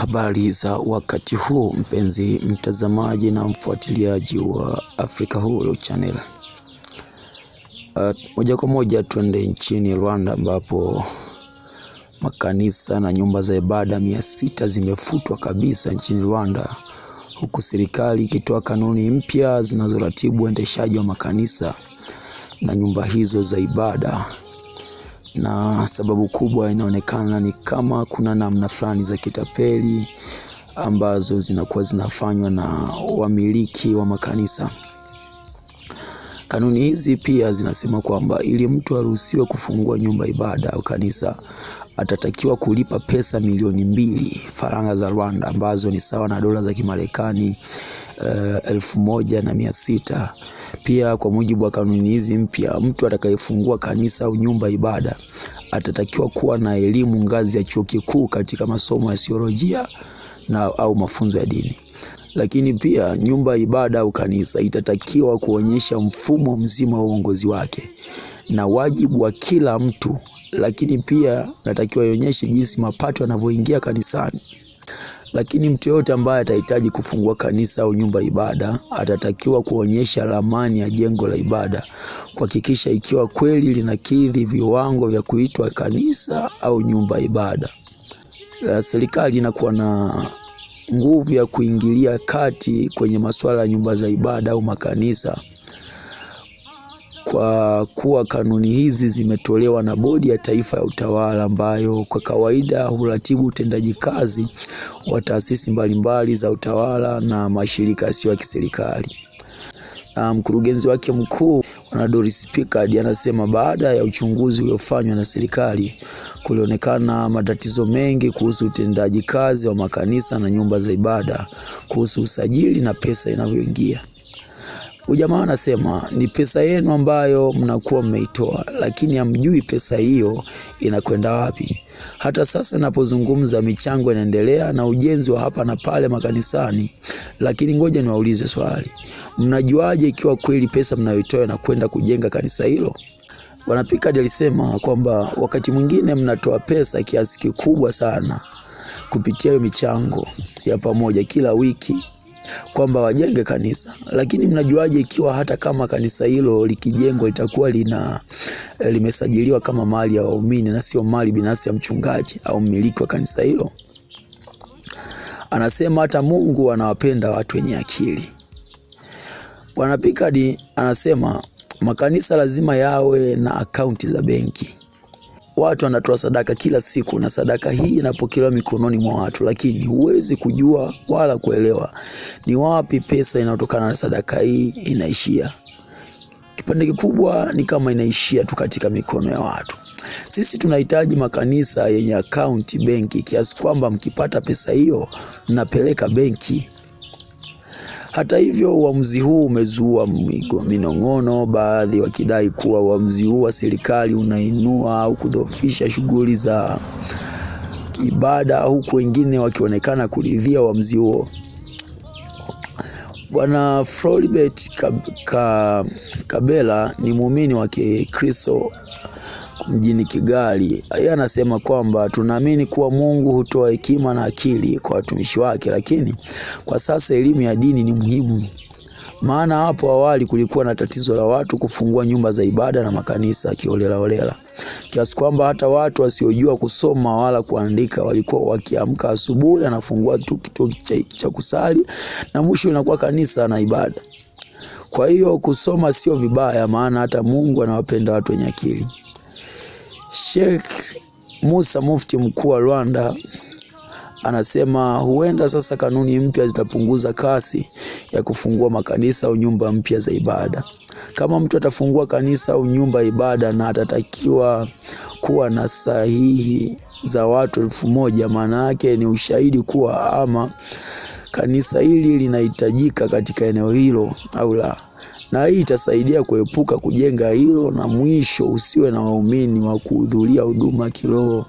Habari za wakati huu mpenzi mtazamaji na mfuatiliaji wa Africa Huru Channel. Moja kwa moja tuende nchini Rwanda ambapo makanisa na nyumba za ibada 600 zimefutwa kabisa nchini Rwanda, huku serikali ikitoa kanuni mpya zinazoratibu uendeshaji wa makanisa na nyumba hizo za ibada. Na sababu kubwa inaonekana ni kama kuna namna fulani za kitapeli ambazo zinakuwa zinafanywa na wamiliki wa makanisa. Kanuni hizi pia zinasema kwamba ili mtu aruhusiwe kufungua nyumba ibada au kanisa atatakiwa kulipa pesa milioni 2 faranga za Rwanda, ambazo ni sawa na dola za Kimarekani 1600. Pia kwa mujibu wa kanuni hizi mpya, mtu atakayefungua kanisa au nyumba ibada atatakiwa kuwa na elimu ngazi ya chuo kikuu katika masomo ya theolojia au mafunzo ya dini. Lakini pia nyumba ibada au kanisa itatakiwa kuonyesha mfumo mzima wa uongozi wake na wajibu wa kila mtu, lakini pia natakiwa ionyeshe jinsi mapato yanavyoingia kanisani. Lakini mtu yote ambaye atahitaji kufungua kanisa au nyumba ibada atatakiwa kuonyesha ramani ya jengo la ibada, kuhakikisha ikiwa kweli linakidhi viwango vya kuitwa kanisa au nyumba ibada. Serikali inakuwa na nguvu ya kuingilia kati kwenye masuala ya nyumba za ibada au makanisa, kwa kuwa kanuni hizi zimetolewa na Bodi ya Taifa ya Utawala, ambayo kwa kawaida huratibu utendaji kazi wa taasisi mbalimbali za utawala na mashirika yasiyo ya kiserikali. Mkurugenzi wake mkuu Bwana Doris Pickard anasema baada ya uchunguzi uliofanywa na serikali kulionekana matatizo mengi kuhusu utendaji kazi wa makanisa na nyumba za ibada, kuhusu usajili na pesa inavyoingia. Ujamaa anasema ni pesa yenu ambayo mnakuwa mmeitoa, lakini hamjui pesa hiyo inakwenda wapi. Hata sasa ninapozungumza michango inaendelea na ujenzi wa hapa na pale makanisani, lakini ngoja niwaulize swali. Mnajuaje ikiwa kweli pesa mnayoitoa inakwenda kujenga kanisa hilo? Bwana Pickard alisema kwamba wakati mwingine mnatoa pesa kiasi kikubwa sana kupitia michango ya pamoja kila wiki kwamba wajenge kanisa, lakini mnajuaje ikiwa hata kama kanisa hilo likijengwa litakuwa limesajiliwa kama mali ya waumini na sio mali binafsi ya mchungaji au mmiliki wa kanisa hilo? Anasema hata Mungu anawapenda watu wenye akili. Bwana Pickard anasema makanisa lazima yawe na akaunti za benki. Watu wanatoa sadaka kila siku na sadaka hii inapokelewa mikononi mwa watu, lakini huwezi kujua wala kuelewa ni wapi pesa inayotokana na sadaka hii inaishia. Kipande kikubwa ni kama inaishia tu katika mikono ya watu. Sisi tunahitaji makanisa yenye akaunti benki kiasi kwamba mkipata pesa hiyo mnapeleka benki. Hata hivyo, uamuzi huu umezua minong'ono, baadhi wakidai kuwa uamuzi huu wa serikali unainua au kudhoofisha shughuli za ibada, huku wengine wakionekana kuridhia uamuzi huo. Bwana Floribert Kabela ni muumini wa Kikristo mjini Kigali. Yeye anasema kwamba tunaamini kuwa Mungu hutoa hekima na akili kwa watumishi wake, lakini kwa sasa elimu ya dini ni muhimu. Maana hapo awali kulikuwa na tatizo la watu kufungua nyumba za ibada na makanisa kiholela, kiasi kwamba hata watu wasiojua kusoma wala kuandika walikuwa wakiamka asubuhi anafungua tu kituo cha kusali na mwisho inakuwa kanisa na ibada. Kwa hiyo kusoma sio vibaya, maana hata Mungu anawapenda watu wenye akili. Sheikh Musa, mufti mkuu wa Rwanda, anasema huenda sasa kanuni mpya zitapunguza kasi ya kufungua makanisa au nyumba mpya za ibada. Kama mtu atafungua kanisa au nyumba ibada na atatakiwa kuwa na sahihi za watu 1000, maana yake ni ushahidi kuwa ama kanisa hili linahitajika katika eneo hilo au la. Na hii itasaidia kuepuka kujenga hilo na mwisho usiwe na waumini wa kuhudhuria huduma kiroho.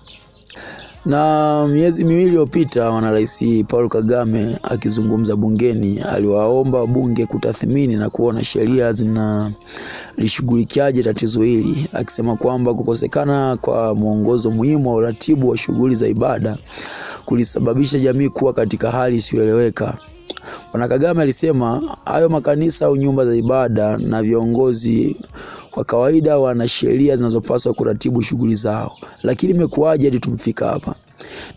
Na miezi miwili iliyopita, Rais Paul Kagame akizungumza bungeni aliwaomba wabunge kutathmini na kuona sheria zinalishughulikiaje tatizo hili, akisema kwamba kukosekana kwa mwongozo muhimu wa uratibu wa shughuli za ibada kulisababisha jamii kuwa katika hali isiyoeleweka. Bwana Kagame alisema hayo makanisa au nyumba za ibada na viongozi kwa kawaida wana sheria zinazopaswa kuratibu shughuli zao. Lakini imekuwaje hadi tumfika hapa?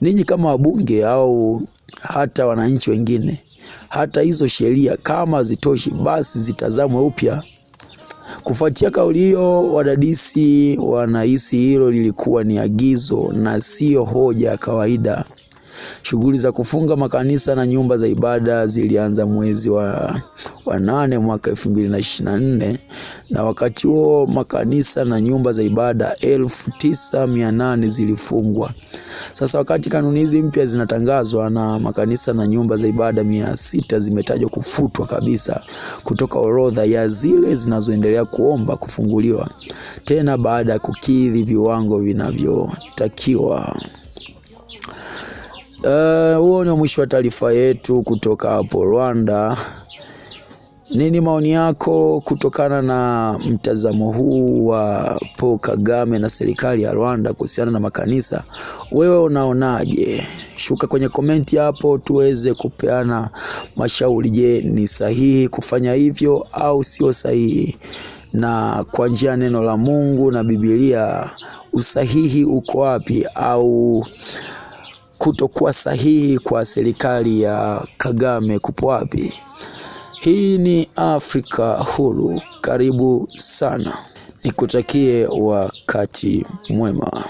Ninyi kama wabunge au hata wananchi wengine, hata hizo sheria kama zitoshi, basi zitazamwe upya. Kufuatia kauli hiyo, wadadisi wanahisi hilo lilikuwa ni agizo na sio hoja ya kawaida. Shughuli za kufunga makanisa na nyumba za ibada zilianza mwezi wa 8 mwaka 2024, na wakati huo makanisa na nyumba za ibada 9800 zilifungwa. Sasa wakati kanuni hizi mpya zinatangazwa na makanisa na nyumba za ibada 600 zimetajwa kufutwa kabisa kutoka orodha ya zile zinazoendelea kuomba kufunguliwa tena baada ya kukidhi viwango vinavyotakiwa. Huo ni mwisho wa taarifa yetu kutoka hapo Rwanda. Nini maoni yako kutokana na mtazamo huu wa Paul Kagame na serikali ya Rwanda kuhusiana na makanisa? Wewe unaonaje? Shuka kwenye komenti hapo tuweze kupeana mashauri. Je, ni sahihi kufanya hivyo au sio sahihi? Na kwa njia ya neno la Mungu na Biblia, usahihi uko wapi, au kutokuwa sahihi kwa serikali ya Kagame kupo wapi? Hii ni Afrika Huru. Karibu sana. Nikutakie wakati mwema.